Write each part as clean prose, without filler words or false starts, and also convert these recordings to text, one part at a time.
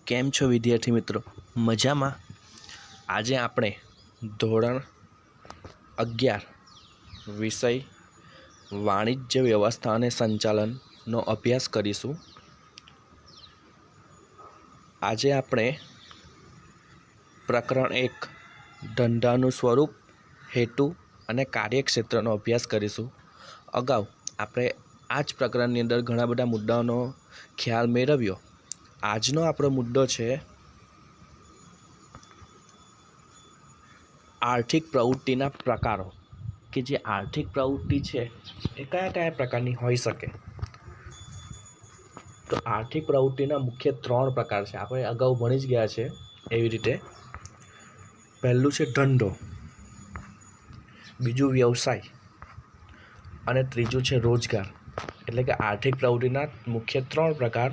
કેમ છો વિદ્યાર્થી મિત્રો? મજામાં? આજે આપણે ધોરણ 11 વિષય વાણિજ્ય વ્યવસ્થા અને સંચાલનનો અભ્યાસ કરીશું. આજે આપણે પ્રકરણ 1 ધંધાનું સ્વરૂપ, હેતુ અને કાર્યક્ષેત્રનો અભ્યાસ કરીશું. અગાઉ આપણે આ જ પ્રકરણની અંદર ઘણા બધા મુદ્દાઓનો ખ્યાલ મેળવ્યો. આજનો આપણો મુદ્દો છે આર્થિક પ્રવૃત્તિના પ્રકારો, કે જે આર્થિક પ્રવૃત્તિ છે એ કયા કયા પ્રકારની હોઈ શકે. તો આર્થિક પ્રવૃત્તિના મુખ્ય 3 પ્રકાર છે. આપણે અગાઉ ભણી જ ગયા છે. એવી રીતે પહેલું છે ધંધો, બીજું વ્યવસાય અને ત્રીજું છે રોજગાર. એટલે કે આર્થિક પ્રવૃત્તિના મુખ્ય 3 પ્રકાર: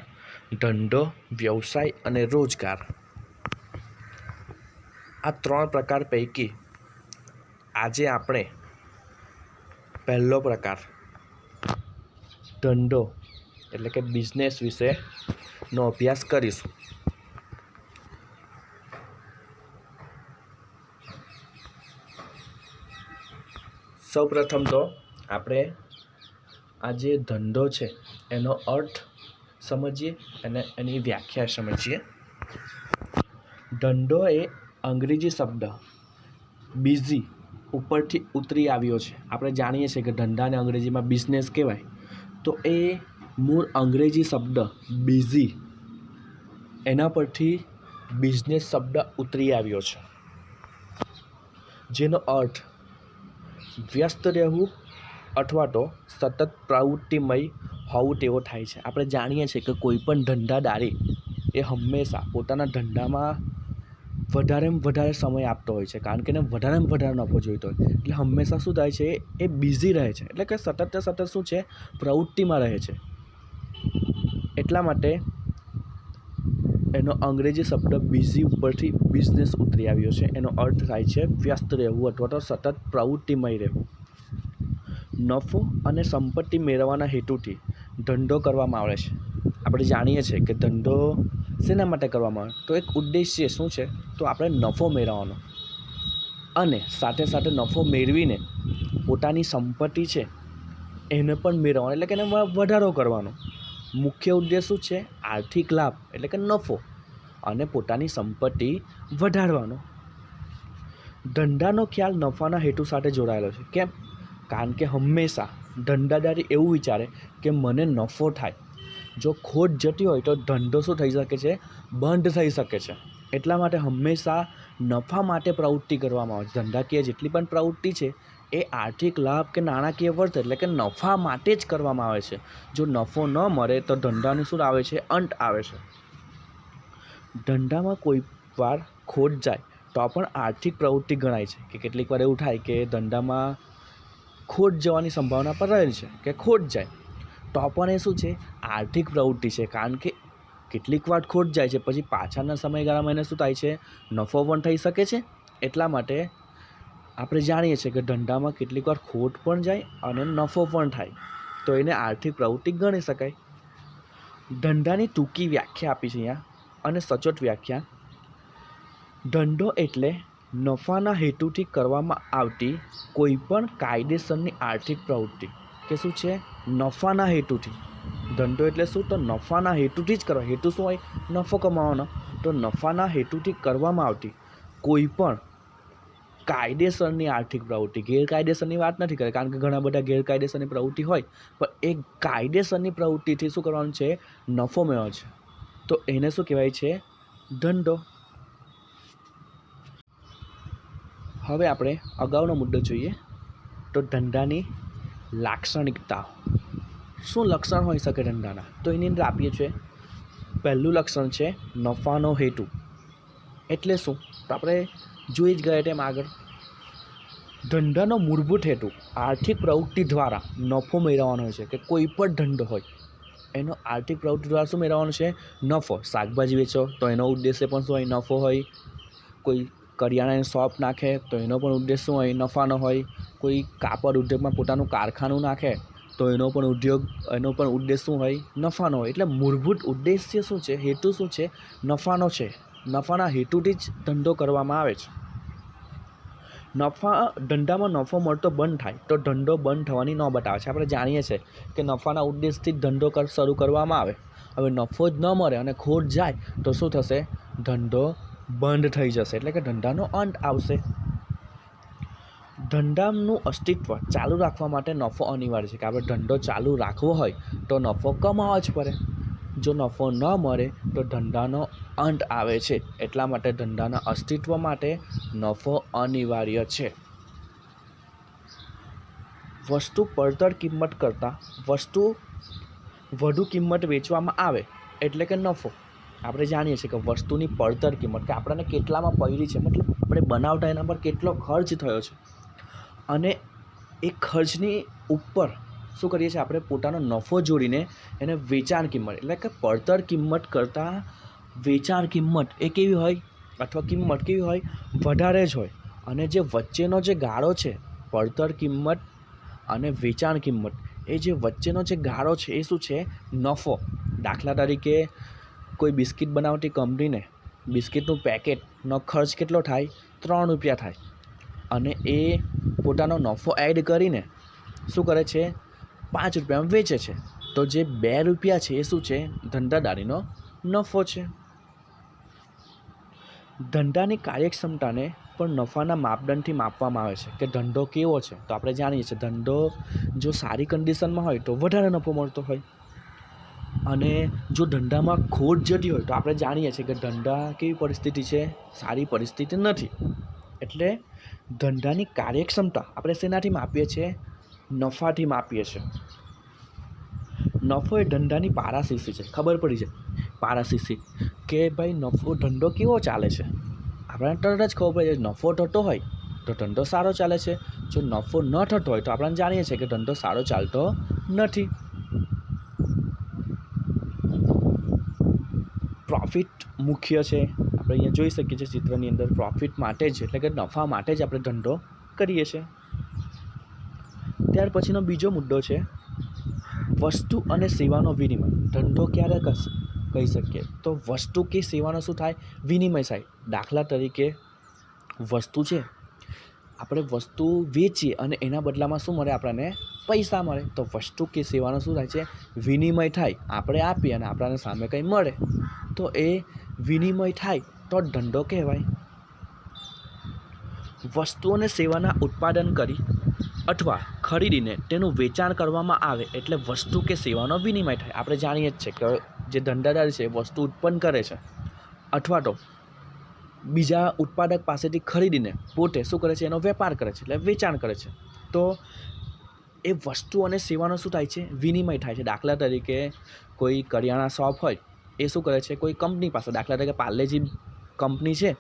ધંધો, વ્યવસાય અને રોજગાર. આ 3 પ્રકાર પૈકી આજે આપણે પહેલો પ્રકાર ધંધો એટલે કે બિઝનેસ વિશેનો અભ્યાસ કરીશું. સૌપ્રથમ તો આપણે આ જે ધંધો છે એનો અર્થ સમજીએ અને એની વ્યાખ્યા સમજીએ. ધંધો એ અંગ્રેજી શબ્દ બીઝી ઉપરથી ઉતરી આવ્યો છે. આપણે જાણીએ છીએ કે ધંધાને અંગ્રેજીમાં બિઝનેસ કહેવાય. તો એ મૂળ અંગ્રેજી શબ્દ બીઝી, એના પરથી બિઝનેસ શબ્દ ઉતરી આવ્યો છે, જેનો અર્થ વ્યસ્ત રહેવું અથવા તો સતત પ્રવૃત્તિમય હોવું તેવો થાય છે. આપણે જાણીએ છીએ કે કોઈ પણ ધંધાદારી એ હંમેશા પોતાના ધંધામાં વધારેમાં વધારે સમય આપતો હોય છે, કારણ કે એને વધારેમાં વધારે નફો જોઈતો હોય. એટલે હંમેશા શું થાય છે, એ બિઝી રહે છે. એટલે કે સતત શું છે, પ્રવૃત્તિમાં રહે છે. એટલા માટે એનો અંગ્રેજી શબ્દ બીઝી ઉપરથી બિઝનેસ ઉતરી આવ્યો છે. એનો અર્થ થાય છે વ્યસ્ત રહેવું અથવા તો સતત પ્રવૃત્તિમય રહેવું. નફો અને સંપત્તિ મેળવવાના હેતુથી ધંધો કરવામાં આવે છે. આપણે જાણીએ છીએ કે ધંધો શેના માટે કરવામાં આવે? તો એક ઉદ્દેશ્ય શું છે? તો આપણે નફો મેળવવાનો, અને સાથે સાથે નફો મેળવીને પોતાની સંપત્તિ છે એને પણ મેળવવાનો, એટલે કે એને વધારો કરવાનો. મુખ્ય ઉદ્દેશ શું છે? આર્થિક લાભ એટલે કે નફો અને પોતાની સંપત્તિ વધારવાનો. ધંધાનો ખ્યાલ નફાના હેતુ સાથે જોડાયેલો છે. કેમ? કારણ કે હંમેશા ધંધાદારી એવું વિચારે કે મને નફો થાય. જો ખોટ જતી હોય તો ધંધો શું થઈ શકે છે? બંધ થઈ શકે છે. એટલા માટે હંમેશા નફા માટે પ્રવૃત્તિ કરવામાં આવે છે. ધંધાકીય જેટલી પણ પ્રવૃત્તિ છે એ આર્થિક લાભ કે નાણાકીય વર્થ એટલે કે નફા માટે જ કરવામાં આવે છે. જો નફો ન મળે તો ધંધાનું શું આવે છે? અંત આવે છે. ધંધામાં કોઈ વાર ખોટ જાય તો પણ આર્થિક પ્રવૃત્તિ ગણાય છે. કે કેટલીક વાર એવું થાય કે ધંધામાં ખોટ જવાની સંભાવના પણ રહેલી છે, કે ખોટ જાય તો પણ એ શું છે? આર્થિક પ્રવૃત્તિ છે. કારણ કે કેટલીક વાર ખોટ જાય છે, પછી પાછળના સમયગાળામાં એને શું થાય છે? નફો પણ થઈ શકે છે. એટલા માટે આપણે જાણીએ છીએ કે ધંધામાં કેટલીક વાર ખોટ પણ જાય અને નફો પણ થાય, તો એને આર્થિક પ્રવૃત્તિ ગણી શકાય. ધંધાની ટૂંકી વ્યાખ્યા આપી છે અહીંયા, અને સચોટ વ્યાખ્યા: ધંધો એટલે નફાના હેતુથી કરવામાં આવતી કોઈ પણ કાયદેસરની આર્થિક પ્રવૃત્તિ. કે શું છે? નફાના હેતુથી. ધંધો એટલે શું? તો નફાના હેતુથી જ કરવા. હેતુ શું હોય? નફો કમાવાનો. તો નફાના હેતુથી કરવામાં આવતી કોઈ પણ કાયદેસરની આર્થિક પ્રવૃત્તિ. ગેરકાયદેસરની વાત નથી કરી, કારણ કે ઘણા બધા ગેરકાયદેસરની પ્રવૃત્તિ હોય, પણ એ કાયદેસરની પ્રવૃત્તિથી શું કરવાનું છે? નફો મેળવવાનો છે. તો એને શું કહેવાય છે? ધંધો. હવે આપણે અગાઉનો મુદ્દો જોઈએ. તો ધંધાની લાક્ષણિકતાઓ. શું લક્ષણ હોઈ શકે ધંધાના? તો એની અંદર આપીએ છીએ. પહેલું લક્ષણ છે નફાનો હેતુ. એટલે શું? તો આપણે જોઈ જ ગયા તેમ આગળ. ધંધાનો મૂળભૂત હેતુ આર્થિક પ્રવૃત્તિ દ્વારા નફો મેળવવાનો હોય છે. કે કોઈ પણ ધંધો હોય એનો આર્થિક પ્રવૃત્તિ દ્વારા શું મેળવવાનો છે? નફો. શાકભાજી વેચો તો એનો ઉદ્દેશ્ય પણ શું હોય? નફો હોય. કોઈ કરિયાણાની શોપ નાખે તો એનો પણ ઉદ્દેશ શું હોય? નફાનો હોય. કોઈ કાપડ ઉદ્યોગમાં પોતાનું કારખાનું નાખે તો એનો પણ ઉદ્દેશ શું હોય? નફાનો હોય. એટલે મૂળભૂત ઉદ્દેશ્ય શું છે, હેતુ શું છે? નફાનો છે. નફાના હેતુથી જ ધંધો કરવામાં આવે છે. ધંધામાં નફો મળતો બંધ થાય તો ધંધો બંધ થવાની નોબત આવે છે. આપણે જાણીએ છીએ કે નફાના ઉદ્દેશથી જ ધંધો શરૂ કરવામાં આવે. હવે નફો જ ન મળે અને ખોટ જાય તો શું થશે? ધંધો બંધ થઈ જશે, એટલે કે ધંધાનો અંત આવશે. ધંધાનું અસ્તિત્વ ચાલુ રાખવા માટે નફો અનિવાર્ય છે, કે આપણે ધંધો ચાલુ રાખવો હોય તો નફો કમાવો જ પડે. જો નફો ન મળે તો ધંધાનો અંત આવે છે. એટલા માટે ધંધાના અસ્તિત્વ માટે નફો અનિવાર્ય છે. વસ્તુ પડતર કિંમત કરતાં વધુ કિંમત વેચવામાં આવે એટલે કે નફો. આપણે જાણીએ છીએ કે વસ્તુની પડતર કિંમત, કે આપણને કેટલામાં પડી છે, મતલબ આપણે બનાવતા એના પર કેટલો ખર્ચ થયો છે, અને એ ખર્ચની ઉપર શું કરીએ છીએ? આપણે પોતાનો નફો જોડીને એને વેચાણ કિંમત, એટલે કે પડતર કિંમત કરતાં વેચાણ કિંમત એ કેવી હોય, અથવા કિંમત કેવી હોય? વધારે જ હોય. અને જે વચ્ચેનો જે ગાળો છે, પડતર કિંમત અને વેચાણ કિંમત, એ જે વચ્ચેનો જે ગાળો છે એ શું છે? નફો. દાખલા તરીકે કોઈ બિસ્કિટ બનાવતી કંપનીને બિસ્કિટનું પેકેટનો ખર્ચ કેટલો થાય? 3 રૂપિયા થાય, અને એ પોતાનો નફો એડ કરીને શું કરે છે? 5 રૂપિયામાં વેચે છે. તો જે 2 રૂપિયા છે એ શું છે? ધંધાદારીનો નફો છે. ધંધાની કાર્યક્ષમતાને પણ નફાના માપદંડથી માપવામાં આવે છે, કે ધંધો કેવો છે. તો આપણે જાણીએ છીએ ધંધો જો સારી કન્ડિશનમાં હોય તો વધારે નફો મળતો હોય, અને જો ધંધામાં ખોટ જતી હોય તો આપણે જાણીએ છીએ કે ધંધા કેવી પરિસ્થિતિ છે? સારી પરિસ્થિતિ નથી. એટલે ધંધાની કાર્યક્ષમતા આપણે શેનાથી માપીએ છીએ? નફાથી માપીએ છીએ. નફો એ ધંધાની પારાશીશી છે. ખબર પડી જાય પારાશીશી, કે ભાઈ ધંધો કેવો ચાલે છે. આપણને તરત જ ખબર પડી જાય. નફો થતો હોય તો ધંધો સારો ચાલે છે. જો નફો ન થતો હોય તો આપણે જાણીએ છીએ કે ધંધો સારો ચાલતો નથી. પ્રોફિટ મુખ્ય છે. આપણે અહીંયા જોઈ શકીએ છીએ ચિત્રની અંદર, પ્રોફિટ માટે જ, એટલે કે નફા માટે જ આપણે ધંધો કરીએ છીએ. ત્યાર પછીનો બીજો મુદ્દો છે વસ્તુ અને સેવાનો વિનિમય. ધંધો ક્યારે કહી શકીએ? તો વસ્તુ કે સેવાનો શું થાય? વિનિમય થાય. દાખલા તરીકે વસ્તુ છે, આપણે વસ્તુ વેચીએ અને એના બદલામાં શું મળે? આપણને પૈસા મળે. તો વસ્તુ કે સેવાનો શું થાય છે? વિનિમય થાય. આપણે આપીએ અને આપણને સામે કંઈ મળે, તો એ વિનિમય થાય તો જ ધંધો કહેવાય. વસ્તુ અને સેવાના ઉત્પાદન કરી અથવા ખરીદીને તેનું વેચાણ કરવામાં આવે એટલે વસ્તુ કે સેવાનો વિનિમય થાય. આપણે જાણીએ જ છે કે જે ધંધાદાર છે વસ્તુ ઉત્પન્ન કરે છે, અથવા તો બીજા ઉત્પાદક પાસેથી ખરીદીને પોતે શું કરે છે? એનો વેપાર કરે છે, એટલે વેચાણ કરે છે. તો એ વસ્તુ અને સેવાનો શું થાય છે? વિનિમય થાય છે. દાખલા તરીકે કોઈ કરિયાણા શોપ હોય, એ શું કરે છે? કોઈ કંપની પાસે, દાખલા તરીકે પાર્લેજી કંપની છે,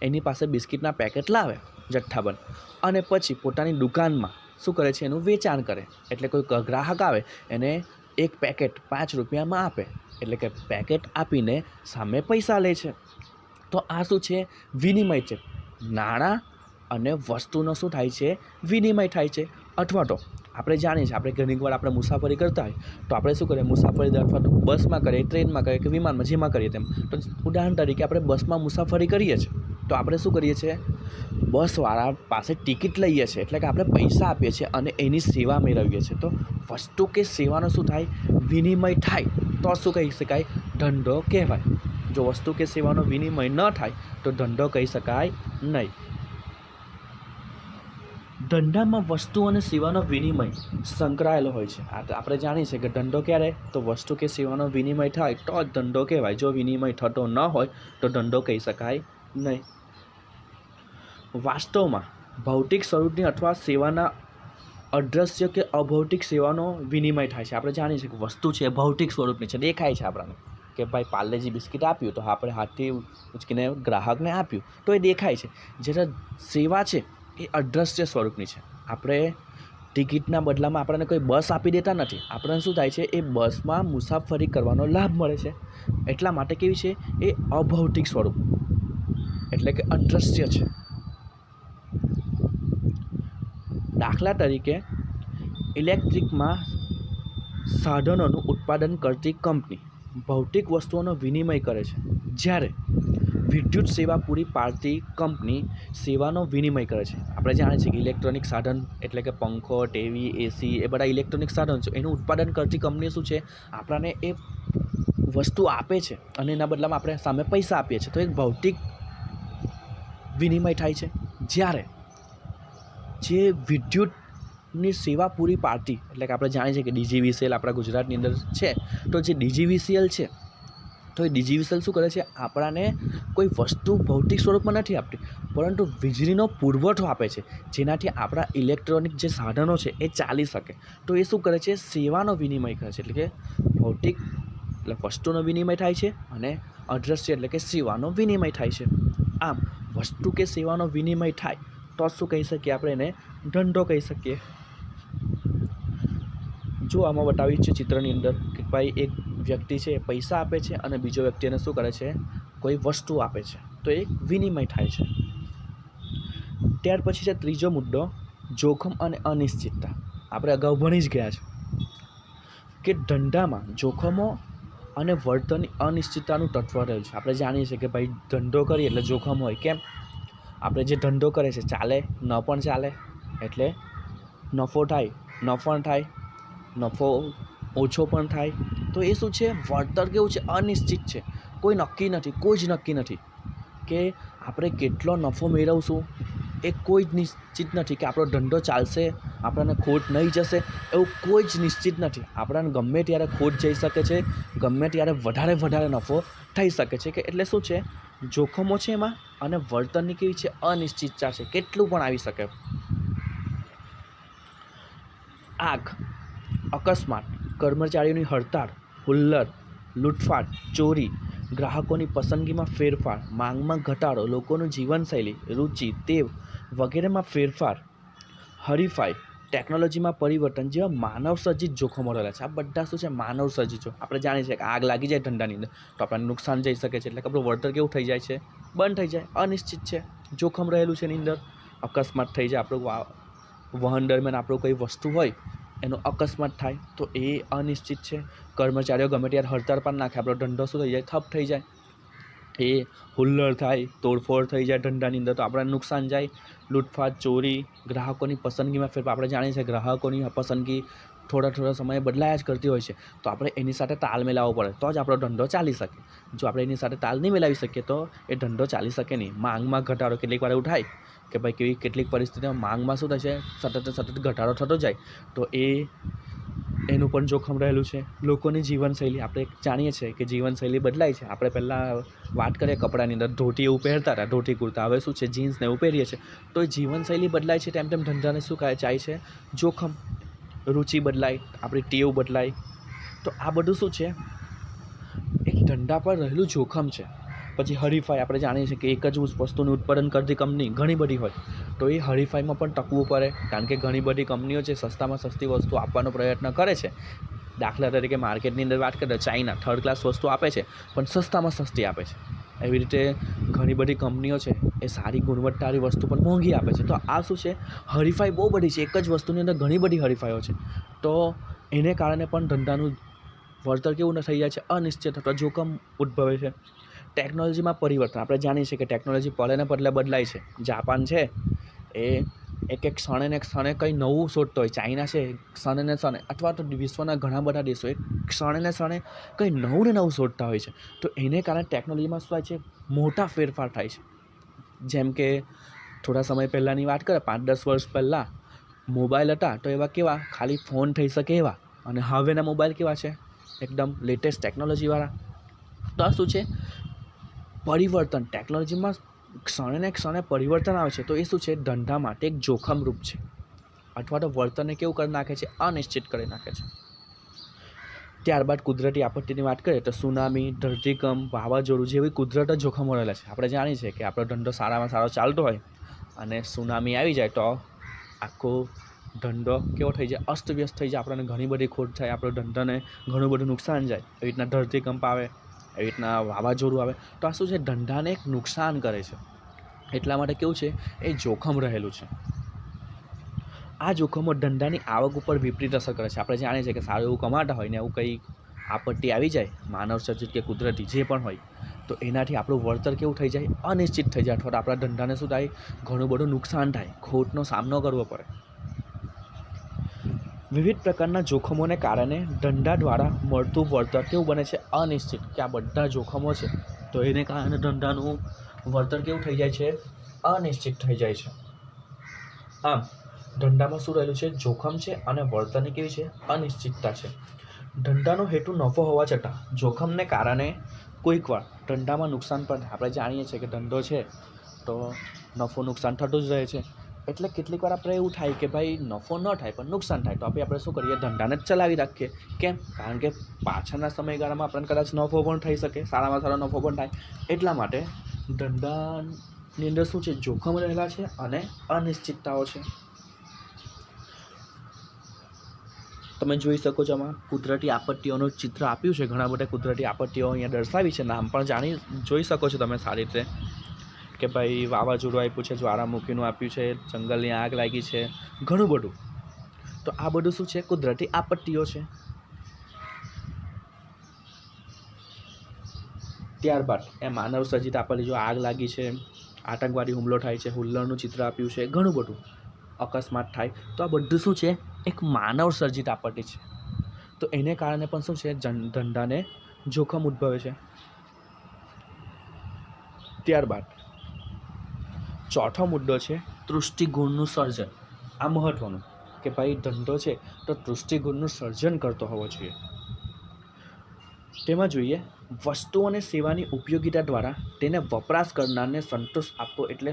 એની પાસે બિસ્કિટના પેકેટ લાવે જથ્થાબંધ, અને પછી પોતાની દુકાનમાં શું કરે છે? એનું વેચાણ કરે. એટલે કોઈ ગ્રાહક આવે એને એક પેકેટ 5 રૂપિયામાં આપે, એટલે કે પેકેટ આપીને સામે પૈસા લે છે. તો આ શું છે? વિનિમય છે. નાણાં અને વસ્તુનો શું થાય છે? વિનિમય થાય છે. અથવા તો આપણે જાણીએ છીએ, આપણે ઘણીક વાર આપણે મુસાફરી કરતા હોય તો આપણે શું કરીએ? મુસાફરી અથવા તો બસમાં કરીએ, ટ્રેનમાં કરીએ કે વિમાનમાં, જેમાં કરીએ તેમ. તો ઉદાહરણ તરીકે આપણે બસમાં મુસાફરી કરીએ છીએ તો આપણે શું કરીએ છીએ? બસવાળા પાસે ટિકિટ લઈએ છીએ, એટલે કે આપણે પૈસા આપીએ છીએ અને એની સેવા મેળવીએ છીએ. તો વસ્તુ કે સેવાનો શું થાય? વિનિમય થાય તો શું કહી શકાય? ધંધો કહેવાય. જો વસ્તુ કે સેવાનો વિનિમય ન થાય તો ધંધો કહી શકાય નહીં. ધંધામાં વસ્તુ અને સેવાનો વિનિમય સંકળાયેલો હોય છે. આપણે જાણીએ છીએ કે ધંધો ક્યારે? તો વસ્તુ કે સેવાનો વિનિમય થાય તો જ ધંધો કહેવાય. જો વિનિમય થતો ન હોય તો ધંધો કહી શકાય નહીં. વાસ્તવમાં ભૌતિક સ્વરૂપની અથવા સેવાના અદ્રશ્ય કે અભૌતિક સેવાનો વિનિમય થાય છે. આપણે જાણીએ છીએ કે વસ્તુ છે ભૌતિક સ્વરૂપની છે, દેખાય છે આપણને, કે ભાઈ પાર્લેજી બિસ્કિટ આપ્યું તો આપણે હાથથી ઉચકીને ગ્રાહકને આપ્યું તો એ દેખાય છે. જ્યારે સેવા છે એ અદ્રશ્ય સ્વરૂપની છે. આપણે ટિકિટના બદલામાં આપણને કોઈ બસ આપી દેતા નથી. આપણને શું થાય છે? એ બસમાં મુસાફરી કરવાનો લાભ મળે છે. એટલા માટે કેવી છે? એ અભૌતિક સ્વરૂપ, એટલે કે અદ્રશ્ય છે. દાખલા તરીકે ઇલેક્ટ્રિકમાં સાધનોનું ઉત્પાદન કરતી કંપની ભૌતિક વસ્તુઓનો વિનિમય કરે છે, જ્યારે વિદ્યુત સેવા પૂરી પાડતી કંપની સેવાનો વિનિમય કરે છે. આપણે જાણીએ છીએ કે ઇલેક્ટ્રોનિક સાધન એટલે કે પંખો, ટીવી, એસી એ બધા ઇલેક્ટ્રોનિક સાધન છે. એનું ઉત્પાદન કરતી કંપની શું છે, આપણને એ વસ્તુ આપે છે અને એના બદલામાં આપણે સામે પૈસા આપીએ છીએ, તો એક ભૌતિક વિનિમય થાય છે. જ્યારે જે વિદ્યુતની સેવા પૂરી પાડતી એટલે કે આપણે જાણીએ છીએ કે ડીજીવીસીએલ આપણા ગુજરાતની અંદર છે, તો જે ડીજીવીસીએલ છે તો એ ડીજીવીસીએલ શું કરે છે, આપણાને કોઈ વસ્તુ ભૌતિક સ્વરૂપમાં નથી આપતી, પરંતુ વીજળીનો પુરવઠો આપે છે, જેનાથી આપણા ઇલેક્ટ્રોનિક જે સાધનો છે એ ચાલી શકે. તો એ શું કરે છે, સેવાનો વિનિમય કરે છે. એટલે કે ભૌતિક એટલે વસ્તુનો વિનિમય થાય છે અને અદ્રશ્ય એટલે કે સેવાનો વિનિમય થાય છે. આમ વસ્તુ કે સેવાનો વિનિમય થાય તો શું કહી શકીએ, આપણે એને ધંધો કહી શકીએ. જો આમાં બતાવ્યું છે ચિત્રની અંદર કે ભાઈ એક વ્યક્તિ છે પૈસા આપે છે અને બીજો વ્યક્તિ એને શું કરે છે, કોઈ વસ્તુ આપે છે, તો એક વિનિમય થાય છે. ત્યાર પછી છે ત્રીજો મુદ્દો, જોખમ અને અનિશ્ચિતતા. આપણે અગાઉ ભણી જ ગયા છે કે ધંધામાં જોખમો અને વળતરની અનિશ્ચિતતાનું તત્વ રહેલું છે. આપણે જાણીએ છીએ કે ભાઈ ધંધો કરીએ એટલે જોખમ હોય. કેમ? આપણે જે ધંધો કરે છે ચાલે ન પણ ચાલે, એટલે નફો થાય ન પણ થાય, નફો ઓછો પણ થાય. તો એ શું છે, વળતર કેવું છે, અનિશ્ચિત છે, કોઈ નક્કી નથી, કોઈ જ નક્કી નથી કે આપણે કેટલો નફો મેળવશું, એ કોઈ જ નિશ્ચિત નથી કે આપણો ધંધો ચાલશે, આપણને ખોટ નહીં જશે, એવું કોઈ જ નિશ્ચિત નથી. આપણને ગમે ત્યારે ખોટ જઈ શકે છે, ગમે ત્યારે વધારે નફો થઈ શકે છે. કે એટલે શું છે, જોખમો છે એમાં અને વળતરની કેવી છે, અનિશ્ચિતતા છે, કેટલું પણ આવી શકે. આગ, અકસ્માત, કર્મચારીઓની હડતાળ, હુલ્લડ, લૂંટફાટ, ચોરી, ગ્રાહકોની પસંદગીમાં ફેરફાર, માંગમાં ઘટાડો, લોકોનું જીવનશૈલી, રુચિ, ટેવ વગેરેમાં ફેરફાર, હરીફાઈ, ટેકનોલોજીમાં પરિવર્તન જેવા માનવસર્જિત જોખમો રહેલા છે. આ બધા શું છે, માનવસર્જિત જોખમ. આપણે જાણીએ છીએ કે આગ લાગી જાય ધંધાની અંદર તો આપણને નુકસાન જઈ શકે છે, એટલે કે આપણું વળતર કેવું થઈ જાય છે, બંધ થઈ જાય, અનિશ્ચિત છે, જોખમ રહેલું છે એની અંદર. અકસ્માત થઈ જાય, આપણું વહન દરમિયાન આપણું કોઈ વસ્તુ હોય એનો અકસ્માત થાય તો એ અનિશ્ચિત છે. કર્મચારીઓ ગમે ત્યારે હડતાળ પણ નાખે, આપણો ધંધો શું થઈ જાય, ઠપ થઈ જાય. એ હુલ્લડ થાય, તોડફોડ થઈ જાય ધંધાની અંદર તો આપણને નુકસાન જાય. લૂંટફાટ, ચોરી, ગ્રાહકોની પસંદગીમાં ફેરફાર. આપણે જાણીએ છીએ ગ્રાહકોની પસંદગી થોડા સમયે બદલાયા જ કરતી હોય છે, તો આપણે એની સાથે તાલ મિલાવવો પડે તો જ આપણો ધંધો ચાલી શકે. જો આપણે એની સાથે તાલ નહીં મિલાવી શકીએ તો એ ધંધો ચાલી શકે નહીં. માંગમાં ઘટાડો, કેટલીક વાર એવું થાય કે ભાઈ કેટલીક પરિસ્થિતિમાં માંગમાં શું થાય છે, સતત ઘટાડો થતો જાય તો એનું પણ જોખમ રહેલું છે. લોકોની જીવનશૈલી, આપણે જાણીએ છીએ કે જીવનશૈલી બદલાય છે. આપણે પહેલાં વાત કરીએ કપડાની અંદર, ધોતી એવું પહેરતા હતા, ધોતી કુર્તા, હવે શું છે, જીન્સ ને એવું પહેરીએ છીએ. તો એ જીવનશૈલી બદલાય છે, તેમ ધંધાને શું જાય છે, જોખમ. રુચિ બદલાય, આપણી ટેવ બદલાય, તો આ બધું શું છે, એક ધંધા પર રહેલું જોખમ છે. પછી હરીફાઈ, આપણે જાણીએ છીએ કે એક જ વસ્તુનું ઉત્પાદન કરતી કંપની ઘણી બધી હોય તો એ હરીફાઈમાં પણ ટકવું પડે, કારણ કે ઘણી બધી કંપનીઓ છે સસ્તામાં સસ્તી વસ્તુ આપવાનો પ્રયત્ન કરે છે. દાખલા તરીકે માર્કેટની અંદર વાત કરીએ તો ચાઇના થર્ડ ક્લાસ વસ્તુ આપે છે પણ સસ્તામાં સસ્તી આપે છે. એવી રીતે ઘણી બધી કંપનીઓ છે એ સારી ગુણવત્તાવાળી વસ્તુ પણ મોંઘી આપે છે. તો આ શું છે, હરીફાઈ બહુ બધી છે, એક જ વસ્તુની અંદર ઘણી બધી હરીફાઈઓ છે, તો એને કારણે પણ ધંધાનું વળતર કેવું ન થઈ જાય છે, અનિશ્ચિત અથવા જોખમ ઉદ્ભવે છે. ટેકનોલોજીમાં પરિવર્તન, આપણે જાણીએ છીએ કે ટેકનોલોજી પળેને પગલે બદલાય છે. જાપાન છે એ એક ક્ષણે કંઈ નવું શોધતો હોય, ચાઇના છે ક્ષણે અથવા તો વિશ્વના ઘણા બધા દેશો એક ક્ષણે કંઈ નવું શોધતા હોય છે. તો એને કારણે ટેકનોલોજીમાં શું થાય છે, મોટા ફેરફાર થાય છે. જેમ કે થોડા સમય પહેલાંની વાત કરીએ, 5-10 વર્ષ પહેલાં મોબાઈલ હતા તો એવા કેવા, ખાલી ફોન થઈ શકે એવા, અને હવેના મોબાઈલ કેવા છે, એકદમ લેટેસ્ટ ટેકનોલોજીવાળા. તો આ શું છે, પરિવર્તન. ટેકનોલોજીમાં ક્ષણે પરિવર્તન આવે છે, તો એ શું છે, ધંધા માટે એક જોખમરૂપ છે, અથવા તો વળતરને કેવું કરી નાખે છે, અનિશ્ચિત કરી નાખે છે. ત્યારબાદ કુદરતી આપત્તિની વાત કરીએ તો સુનામી, ધરતીકંપ, વાવાઝોડું જેવી કુદરત જ જોખમો રહેલા છે. આપણે જાણીએ છીએ કે આપણો ધંધો સારામાં સારો ચાલતો હોય અને સુનામી આવી જાય તો આખો ધંધો કેવો થઈ જાય, અસ્તવ્યસ્ત થઈ જાય, આપણને ઘણી બધી ખોટ થાય, આપણો ધંધાને ઘણું બધું નુકસાન જાય. એવી રીતના ધરતીકંપ આવે, એવી રીતના વાવાઝોડું આવે, તો આ શું છે, ધંધાને એક નુકસાન કરે છે. એટલા માટે કેવું છે, એ જોખમ રહેલું છે. આ જોખમો ધંધાની આવક ઉપર વિપરીત અસર કરે છે. આપણે જાણીએ છીએ કે સારું એવું કમાતા હોય ને એવું કંઈ આપત્તિ આવી જાય, માનવ સર્જિત કે કુદરતી જે પણ હોય, તો એનાથી આપણું વળતર કેવું થઈ જાય, અનિશ્ચિત થઈ જાય, અથવા તો આપણા ધંધાને શું થાય, ઘણું બધું નુકસાન થાય, ખોટનો સામનો કરવો પડે. વિવિધ પ્રકારના જોખમોને કારણે ધંધા દ્વારા મળતું વળતર કેવું બને છે, અનિશ્ચિત. કે આ બધા જોખમો છે તો એને કારણે ધંધાનું વળતર કેવું થઈ જાય છે, અનિશ્ચિત થઈ જાય છે. આમ ધંધામાં શું રહેલું છે, જોખમ છે અને વળતરની કેવી છે, અનિશ્ચિતતા છે. ધંધાનો હેતુ નફો હોવા છતાં જોખમને કારણે કોઈકવાર ધંધામાં નુકસાન પણ થાય. આપણે જાણીએ છીએ કે ધંધો છે તો નફો નુકસાન થતું જ રહે છે. એટલે કેટલીક વાર આપણે એવું થાય કે ભાઈ નફો ન થાય પણ નુકસાન થાય, તો આપણે શું કરીએ, ધંધાને જ ચલાવી રાખીએ. કેમ? કારણ કે પાછળના સમયગાળામાં આપણને કદાચ નફો પણ થઈ શકે, સારામાં સારો નફો પણ થાય. એટલા માટે ધંધાની અંદર શું છે, જોખમ રહેલા છે અને અનિશ્ચિતતાઓ છે. તમે જોઈ શકો છો, આમાં કુદરતી આપત્તિઓનું ચિત્ર આપ્યું છે. ઘણા બધા કુદરતી આપત્તિઓ અહીંયા દર્શાવી છે, નામ પણ જોઈ શકો છો તમે સારી રીતે, કે ભાઈ વાવાઝોડું આપ્યું છે, જ્વાળામુખીનું આપ્યું છે, જંગલની આગ લાગી છે, ઘણું બધું. તો આ બધું શું છે, કુદરતી આપત્તિઓ છે. ત્યારબાદ એ માનવ સર્જિત આપત્તિ, જો આગ લાગી છે, આતંકવાદી હુમલો થાય છે, હુલ્લરનું ચિત્ર આપ્યું છે, ઘણું બધું અકસ્માત થાય, તો આ બધું શું છે, એક માનવ સર્જિત આપત્તિ છે. તો એને કારણે પણ શું છે, ધંધાને જોખમ ઉદ્ભવે છે. ત્યારબાદ ચોથો મુદ્દો છે દૃષ્ટિગુણનું સર્જન. આ મહત્વનું, કે ભાઈ ધંધો છે તો દૃષ્ટિગુણનું સર્જન કરતો હોવો જોઈએ. તેમાં જોઈએ વસ્તુ અને સેવાની ઉપયોગિતા દ્વારા તેને વપરાશ કરનારને સંતોષ આપવો, એટલે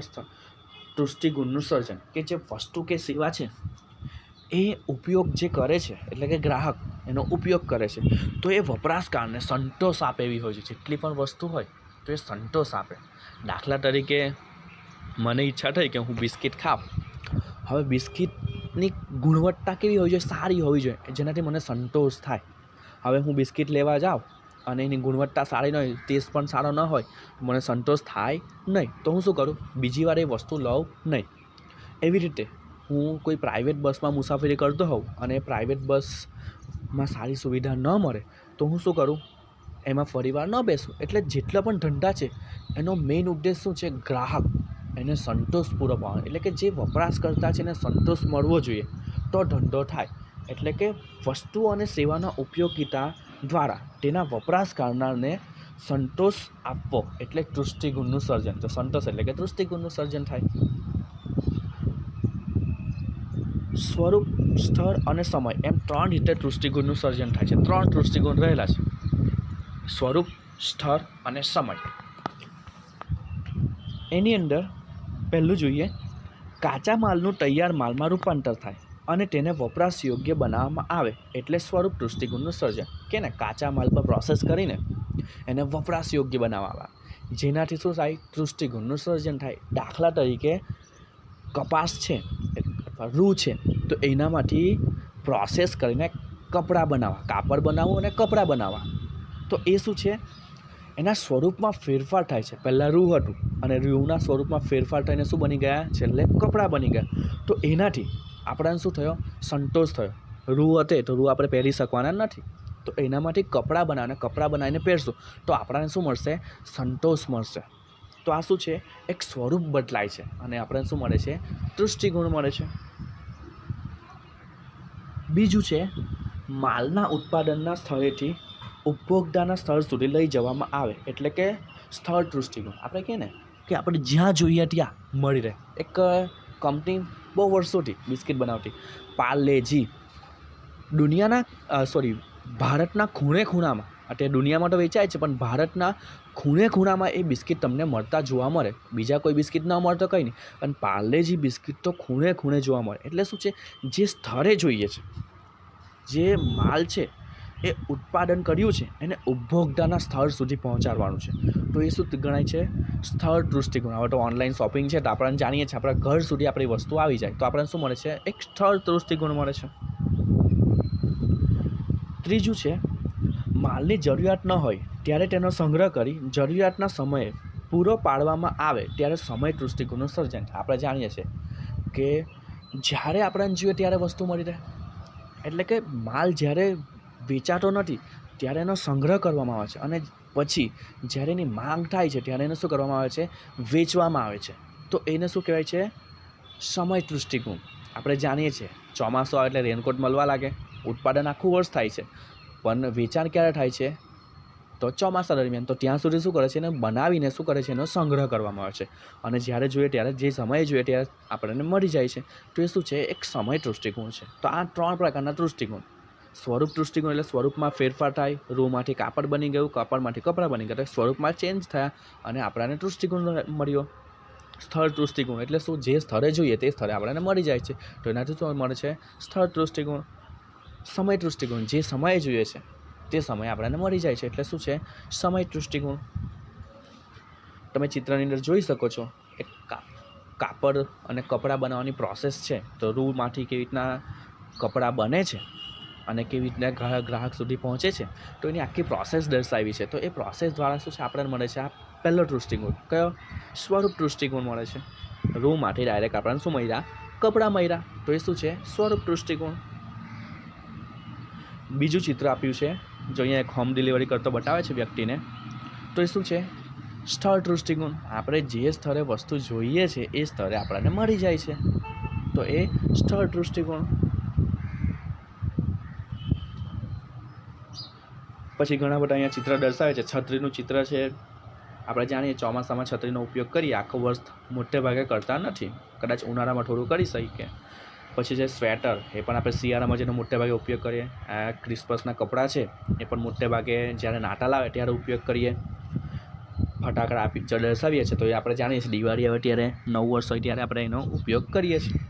દૃષ્ટિગુણનું સર્જન. કે જે વસ્તુ કે સેવા છે એ ઉપયોગ જે કરે છે, એટલે કે ગ્રાહક એનો ઉપયોગ કરે છે, તો એ વપરાશકારને સંતોષ આપે એવી હોય છે. જેટલી પણ વસ્તુ હોય તો એ સંતોષ આપે. દાખલા તરીકે મને ઈચ્છા થઈ કે હું બિસ્કિટ ખાઉં. હવે બિસ્કિટની ગુણવત્તા કેવી હોવી જોઈએ, સારી હોવી જોઈએ, જેનાથી મને સંતોષ થાય. હવે હું બિસ્કિટ લેવા જાઉં અને એની ગુણવત્તા સારી ન હોય, ટેસ્ટ પણ સારો ન હોય, મને સંતોષ થાય નહીં. તો હું શું કરું, બીજી વાર એ વસ્તુ લઉં નહીં. એવી રીતે હું કોઈ પ્રાઇવેટ બસમાં મુસાફરી કરતો હોઉં અને પ્રાઇવેટ બસમાં સારી સુવિધા ન મળે, તો હું શું કરું, એમાં ફરીવાર ન બેસું. એટલે જેટલા પણ ધંધા છે એનો મેઇન ઉદ્દેશ શું છે, ગ્રાહક એને સંતોષ પૂરો પાડવાનો. એટલે કે જે વપરાશકર્તા છે એને સંતોષ મળવો જોઈએ તો ધંધો થાય. એટલે કે વસ્તુઓ અને સેવાના ઉપયોગિતા દ્વારા તેના વપરાશ કરનારને સંતોષ આપવો, એટલે દૃષ્ટિગુણનું સર્જન. તો સંતોષ એટલે કે દૃષ્ટિગુણનું સર્જન થાય. સ્વરૂપ, સ્થળ અને સમય, એમ 3 રીતે દૃષ્ટિગુણનું સર્જન થાય છે. 3 દૃષ્ટિગુણ રહેલા છે: સ્વરૂપ, સ્થળ અને સમય. એની અંદર પહેલું જોઈએ, કાચા માલનું તૈયાર માલમાં રૂપાંતર થાય અને તેને વપરાશ યોગ્ય બનાવવામાં આવે, એટલે સ્વરૂપ દૃષ્ટિગુણનું સર્જન. કે ને, કાચા માલ પર પ્રોસેસ કરીને એને વપરાશ યોગ્ય બનાવવામાં આવે, જેનાથી શું થાય, દૃષ્ટિગુણનું સર્જન થાય. દાખલા તરીકે કપાસ છે અથવા રૂ છે, તો એનામાંથી પ્રોસેસ કરીને કપડાં બનાવવા, કાપડ બનાવવું અને કપડાં બનાવવા. તો એ શું છે, એના સ્વરૂપમાં ફેરફાર થાય છે. પહેલાં રૂ હતું અને રૂના સ્વરૂપમાં ફેરફાર થઈને શું બની ગયા, છેલ્લે કપડાં બની ગયા. તો એનાથી આપણને શું થયો, સંતોષ થયો. રૂ હતે તો રૂ આપણે પહેરી શકવાના નથી, તો એનામાંથી કપડાં બનાવીને કપડાં બનાવીને પહેરશું તો આપણને શું મળશે, સંતોષ મળશે. તો આ શું છે, એક સ્વરૂપ બદલાય છે અને આપણને શું મળે છે, દૃષ્ટિગુણ મળે છે. બીજું છે, માલના ઉત્પાદનના સ્થળેથી ઉપભોક્તાના સ્થળ સુધી લઈ જવામાં આવે, એટલે કે સ્થળ દૃષ્ટિગુણ. આપણે કહીએ ને કે આપણે જ્યાં જોઈએ ત્યાં મળી રહે. એક કંપની બહુ વર્ષોથી બિસ્કિટ બનાવતી, પાર્લેજી, ભારતના ખૂણે ખૂણામાં, અત્યારે દુનિયામાં તો વેચાય છે, પણ ભારતના ખૂણે ખૂણામાં એ બિસ્કિટ તમને મળતા જોવા મળે. બીજા કોઈ બિસ્કિટ ન મળતો કંઈ નહીં, પણ પાર્લેજી બિસ્કિટ તો ખૂણે ખૂણે જોવા મળે. એટલે શું છે, જે સ્થળે જોઈએ છે, જે માલ છે એ ઉત્પાદન કર્યું છે એને ઉપભોક્તાના સ્થળ સુધી પહોંચાડવાનું છે, તો એ શું ગણાય છે, સ્થળ દૃષ્ટિગુણ. હવે તો ઓનલાઈન શોપિંગ છે તો આપણને જાણીએ છીએ, આપણા ઘર સુધી આપણી વસ્તુ આવી જાય, તો આપણને શું મળે છે, એક સ્થળ દૃષ્ટિગુણ મળે છે. ત્રીજું છે, માલની જરૂરિયાત ન હોય ત્યારે તેનો સંગ્રહ કરી જરૂરિયાતના સમયે પૂરો પાડવામાં આવે ત્યારે સમય દૃષ્ટિગુણનું સર્જન. આપણે જાણીએ છીએ કે જ્યારે આપણને જોઈએ ત્યારે વસ્તુ મળી રહે. એટલે કે માલ જ્યારે વેચાતો નથી ત્યારે એનો સંગ્રહ કરવામાં આવે છે, અને પછી જ્યારે એની માંગ થાય છે ત્યારે એને શું કરવામાં આવે છે, વેચવામાં આવે છે. તો એને શું કહેવાય છે, સમય દૃષ્ટિકોણ. આપણે જાણીએ છીએ ચોમાસું આવે એટલે રેનકોટ મળવા લાગે, ઉત્પાદન આખું વર્ષ થાય છે, પણ વેચાણ ક્યારે થાય છે, તો ચોમાસા દરમિયાન. તો ત્યાં સુધી શું કરે છે, એને બનાવીને શું કરે છે, એનો સંગ્રહ કરવામાં આવે છે, અને જ્યારે જોઈએ ત્યારે જે સમયે જોઈએ ત્યારે આપણને મળી જાય છે. તો એ શું છે, એક સમય દૃષ્ટિકોણ છે. તો આ 3 પ્રકારના દૃષ્ટિકોણ. સ્વરૂપ દૃષ્ટિકોણ એટલે સ્વરૂપમાં ફેરફાર થાય, રૂમાંથી કાપડ બની ગયું, કાપડમાંથી કપડાં બની ગયા, સ્વરૂપમાં ચેન્જ થયા અને આપણને દૃષ્ટિકોણ મળ્યો. સ્થળ દૃષ્ટિકોણ એટલે શું, જે સ્થળે જોઈએ તે સ્થળે આપણને મળી જાય છે, તો એનાથી શું મળે છે, સ્થળ દૃષ્ટિકોણ. સમય દૃષ્ટિકોણ જે સમયે જોઈએ છે તે સમયે આપણને મળી જાય છે, એટલે શું છે, સમય દૃષ્ટિકોણ. તમે ચિત્રની અંદર જોઈ શકો છો એક કાપડ અને કપડાં બનાવવાની પ્રોસેસ છે. તો રૂમાંથી કેવી રીતના કપડાં બને છે અને કેવી રીતના ગ્રાહક સુધી પહોંચે છે, તો એની આખી પ્રોસેસ દર્શાવી છે. તો એ પ્રોસેસ દ્વારા શું છે, આપણને મળે છે આ પહેલો દૃષ્ટિકોણ. કયો, સ્વરૂપ દૃષ્ટિકોણ મળે છે. રૂમાંથી ડાયરેક્ટ આપણને શું મળ્યા, કપડાં મળ્યા, તો એ શું છે, સ્વરૂપ દૃષ્ટિકોણ. બીજું ચિત્ર આપ્યું છે, જો અહીંયા એક હોમ ડિલિવરી કરતો બતાવે છે વ્યક્તિને, તો એ શું છે, સ્થળ દૃષ્ટિકોણ. આપણે જે સ્થળે વસ્તુ જોઈએ છે એ સ્થળે આપણને મળી જાય છે, તો એ સ્થળ દૃષ્ટિકોણ. પછી ઘણા બધા અહીંયા ચિત્ર દર્શાવે છે. છત્રીનું ચિત્ર છે. આપણે જાણીએ ચોમાસામાં છત્રીનો ઉપયોગ કરીએ, આખો વર્ષ મોટે ભાગે કરતા નથી, કદાચ ઉનાળામાં થોડું કરી શકીએ. પછી છે સ્વેટર, એ પણ આપણે શિયાળામાં જેનો મોટે ભાગે ઉપયોગ કરીએ. આ ક્રિસમસના કપડાં છે એ પણ મોટે ભાગે જ્યારે નાતાલ આવે ત્યારે ઉપયોગ કરીએ. ફટાકડા આપી દર્શાવીએ છીએ, તો એ આપણે જાણીએ છીએ દિવાળી આવે ત્યારે, નવું વર્ષ હોય ત્યારે આપણે એનો ઉપયોગ કરીએ છીએ.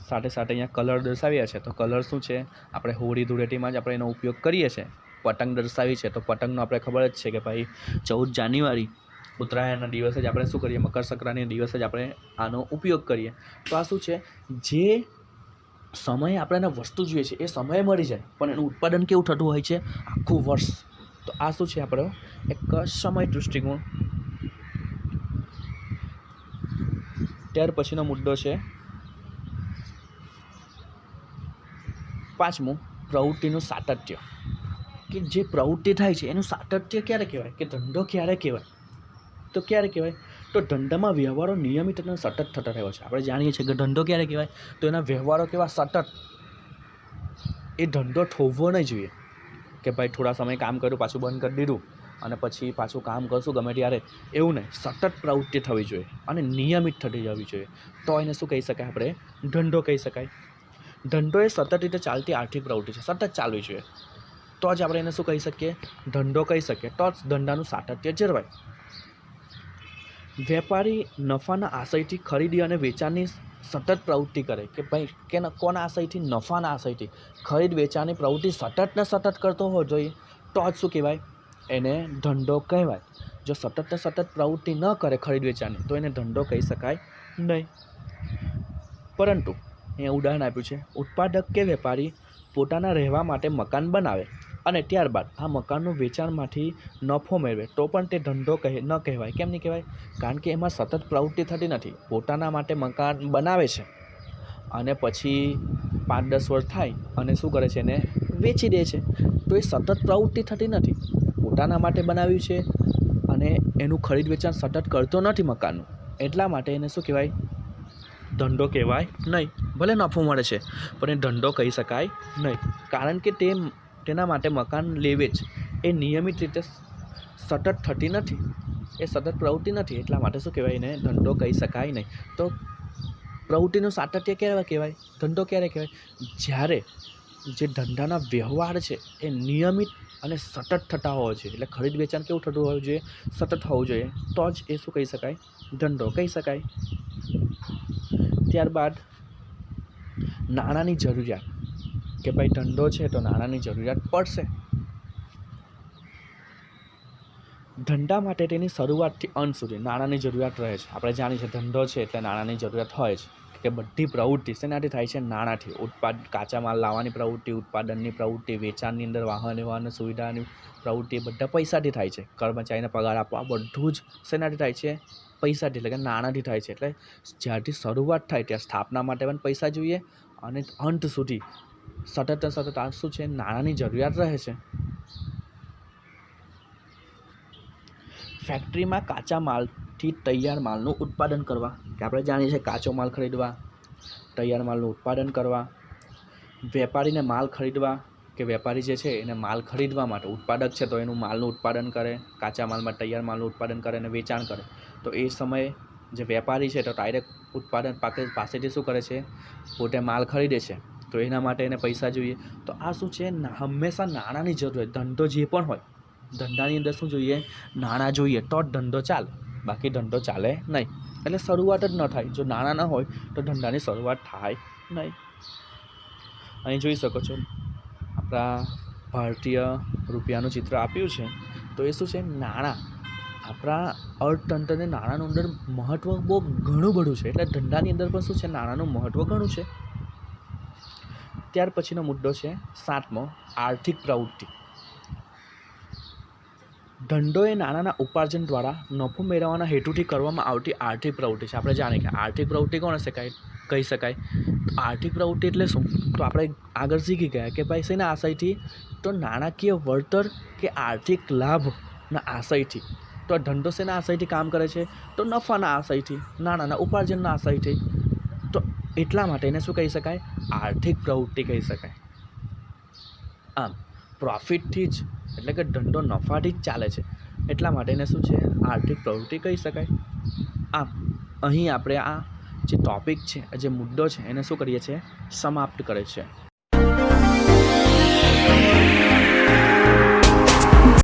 સાથે સાથે અહીંયા કલર દર્શાવ્યા છે, તો કલર શું છે, આપણે હોળી ધૂળેટીમાં જ આપણે એનો ઉપયોગ કરીએ છીએ. પતંગ દર્શાવી છે, તો પતંગનો આપણે ખબર જ છે કે ભાઈ 14 જાન્યુઆરી ઉત્તરાયણના દિવસે જ આપણે શું કરીએ, મકર સંક્રાંતિના દિવસે જ આપણે આનો ઉપયોગ કરીએ. તો આ શું છે, જે સમયે આપણને વસ્તુ જોઈએ છે એ સમયે મળી જાય, પણ એનું ઉત્પાદન કેવું થતું હોય છે, આખું વર્ષ. તો આ શું છે, આપણો એક સમય દૃષ્ટિકોણ. ત્યાર પછીનો મુદ્દો છે 5મું, પ્રવૃત્તિનું સાતત્ય. કે જે પ્રવૃત્તિ થાય છે એનું સાતત્ય ક્યારે કહેવાય, કે ધંધો ક્યારે કહેવાય, તો ક્યારે કહેવાય, તો ધંધામાં વ્યવહારો નિયમિત અને સતત થતા રહ્યો છે. આપણે જાણીએ છીએ કે ધંધો ક્યારે કહેવાય, તો એના વ્યવહારો કેવા, સતત. એ ધંધો થોભવો નહીં જોઈએ કે ભાઈ થોડા સમય કામ કર્યું પાછું બંધ કરી દીધું અને પછી પાછું કામ કરશું ગમે ત્યારે, એવું નહીં. સતત પ્રવૃત્તિ થવી જોઈએ અને નિયમિત થતી જવી જોઈએ, તો એને શું કહી શકાય, આપણે ધંધો કહી શકાય. ધંધો એ સતત રીતે ચાલતી આર્થિક પ્રવૃત્તિ છે, સતત ચાલવી જોઈએ, તો જ આપણે એને શું કહી શકીએ, ધંધો કહી શકીએ, તો જ ધંધાનું સાતત્ય જળવાય. વેપારી નફાના આશયથી ખરીદી અને વેચાણની સતત પ્રવૃત્તિ કરે, કે ભાઈ કે કોના આશયથી, નફાના આશયથી ખરીદ વેચાણની પ્રવૃત્તિ સતત ને સતત કરતો હોવો જોઈએ, તો જ શું કહેવાય, એને ધંધો કહેવાય. જો સતત ને સતત પ્રવૃત્તિ ન કરે ખરીદ વેચાણની, તો એને ધંધો કહી શકાય નહીં. પરંતુ અહીંયા ઉદાહરણ આપ્યું છે, ઉત્પાદક કે વેપારી પોતાના રહેવા માટે મકાન બનાવે અને ત્યારબાદ આ મકાનનું વેચાણમાંથી નફો મેળવે, તો પણ તે ધંધો ન કહેવાય. કેમ નહીં કહેવાય, કારણ કે એમાં સતત પ્રવૃત્તિ થતી નથી. પોતાના માટે મકાન બનાવે છે અને પછી 5-10 વર્ષ થાય અને શું કરે છે, એને વેચી દે છે, તો એ સતત પ્રવૃત્તિ થતી નથી. પોતાના માટે બનાવ્યું છે અને એનું ખરીદ વેચાણ સતત કરતો નથી મકાનનું, એટલા માટે એને શું કહેવાય, ધંધો કહેવાય નહીં. ભલે નફો મળે છે પણ એ ધંધો કહી શકાય નહીં, કારણ કે તેના માટે મકાન લેવે જ એ નિયમિત રીતે સતત થતી નથી, એ સતત પ્રવૃત્તિ નથી, એટલા માટે શું કહેવાય, એને ધંધો કહી શકાય નહીં. તો પ્રવૃત્તિનું સાતત્ય ક્યારે કહેવાય, ધંધો ક્યારે કહેવાય, જ્યારે જે ધંધાના વ્યવહાર છે એ નિયમિત અને સતત થતા હોવો જોઈએ. એટલે ખરીદ વેચાણ કેવું થતું હોવું જોઈએ, સતત હોવું જોઈએ, તો જ એ શું કહી શકાય, ધંધો કહી શકાય. ત્યારબાદ નાણાંની જરૂરિયાત, કે ભાઈ ધંધો છે તો નાણાંની જરૂરિયાત પડશે. ધંધા માટે તેની શરૂઆતથી અંત સુધી નાણાંની જરૂરિયાત રહે છે. આપણે જાણીએ છીએ ધંધો છે એટલે નાણાંની જરૂરિયાત હોય જ, કે બધી પ્રવૃત્તિ શેનાથી થાય છે, નાણાંથી. કાચા માલ લાવવાની પ્રવૃત્તિ, ઉત્પાદનની પ્રવૃત્તિ, વેચાણની અંદર વાહન સુવિધાની પ્રવૃત્તિ, બધા પૈસાથી થાય છે. કર્મચારીને પગાર આપવા બધું જ શેનાથી થાય છે, પૈસાથી એટલે કે નાણાંથી થાય છે. એટલે જ્યારથી શરૂઆત થાય ત્યાં સ્થાપના માટે પણ પૈસા જોઈએ અને અંત સુધી સતત ને સતત આ શું છે નાણાંની જરૂરિયાત રહે છે. ફેક્ટરીમાં કાચા માલથી તૈયાર માલનું ઉત્પાદન કરવા, કે આપણે જાણીએ છીએ કાચો માલ ખરીદવા, તૈયાર માલનું ઉત્પાદન કરવા, વેપારીને માલ ખરીદવા, કે વેપારી જે છે એને માલ ખરીદવા માટે, ઉત્પાદક છે તો એનું માલનું ઉત્પાદન કરે, કાચા માલમાં તૈયાર માલનું ઉત્પાદન કરે અને વેચાણ કરે. તો એ સમયે જે વેપારી છે તો ડાયરેક્ટ ઉત્પાદન પાસેથી શું કરે છે, પોતે માલ ખરીદે છે. તો એના માટે એને પૈસા જોઈએ. તો આ શું છે, હંમેશા નાણાંની જરૂર હોય. ધંધો જે પણ હોય, ધંધાની અંદર શું જોઈએ, નાણાં જોઈએ તો જ ધંધો ચાલે, બાકી ધંધો ચાલે નહીં. એટલે શરૂઆત જ ન થાય. જો નાણાં ન હોય તો ધંધાની શરૂઆત થાય નહીં. અહીં જોઈ શકો છો આપણા ભારતીય રૂપિયાનું ચિત્ર આપ્યું છે. તો એ શું છે, નાણાં આપણા અર્થતંત્રને નાણાંનું અંદર મહત્ત્વ બહુ ઘણું બધું છે. એટલે ધંધાની અંદર પણ શું છે, નાણાંનું મહત્ત્વ ઘણું છે. ત્યાર પછીનો મુદ્દો છે 7મો, આર્થિક પ્રવૃત્તિ. ધંધો એ નાણાંના ઉપાર્જન દ્વારા નફો મેળવવાના હેતુથી કરવામાં આવતી આર્થિક પ્રવૃત્તિ છે. આપણે જાણીએ કે આર્થિક પ્રવૃત્તિ કોને કહી શકાય. આર્થિક પ્રવૃત્તિ એટલે શું, તો આપણે આગળ શીખી ગયા કે ભાઈ શેના આશયથી, તો નાણાકીય વળતર કે આર્થિક લાભના આશયથી. તો ધંધો શેના આશયથી કામ કરે છે, તો નફાના આશયથી, નાણાંના ઉપાર્જનના આશયથી. તો એટલા માટે એને શું કહી શકાય, આર્થિક પ્રવૃત્તિ કહી શકાય. આમ પ્રોફિટથી જ, એટલે કે ધંધો નફાથી જ ચાલે છે, એટલા માટે એને શું છે, આર્થિક પ્રવૃત્તિ કહી શકાય. આમ અહીં આપણે આ જે ટૉપિક છે, જે મુદ્દો છે એને શું કરીએ છીએ, સમાપ્ત કરે છે.